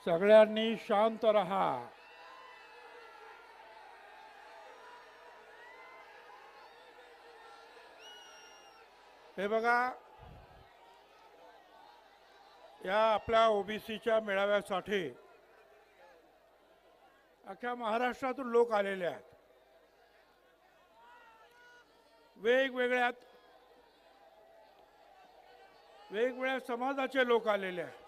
सगळ्यांनी शांत रहा। हे बघा, या आपल्या ओबीसीच्या मेळाव्यासाठी अख्ख्या महाराष्ट्रातून लोक आलेले आहेत। वेगवेगळ्या समाजाचे लोक आलेले आहेत।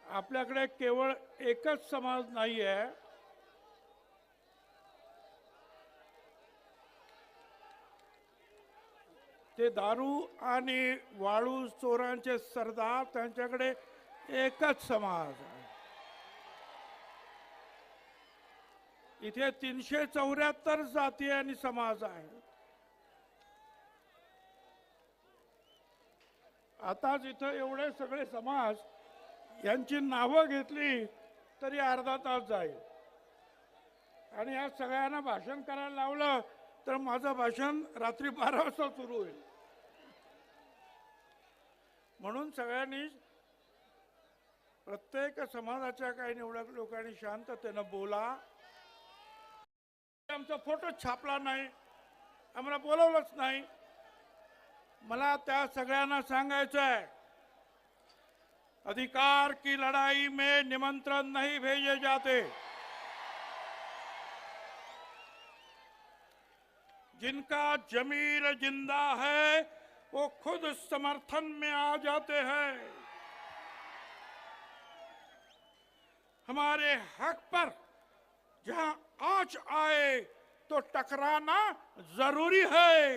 आपल्याकडे केवळ एकच समाज नाही आहे, ते दारू आणि वाळू चोरांचे सरदार, त्यांच्याकडे एकच समाज आहे। इथे 374 जाती आणि समाज आहे। आताच इथं एवढे सगळे समाज यांची नावं घेतली तरी अर्धा तास जाईल, आणि या सगळ्यांना भाषण करायला लावलं तर माझं भाषण रात्री 12 वाजता सुरू होईल। म्हणून सगळ्यांनी, प्रत्येक समाजाच्या काही निवडक लोकांनी शांततेनं बोला। आमचा फोटो छापला नाही, आम्हाला बोलवलंच नाही। मला त्या सगळ्यांना सांगायचं आहे, अधिकार की लड़ाई में निमंत्रण नहीं भेजे जाते। जिनका जमीर जिंदा है वो खुद समर्थन में आ जाते हैं। हमारे हक पर जहां आंच आए तो टकराना जरूरी है।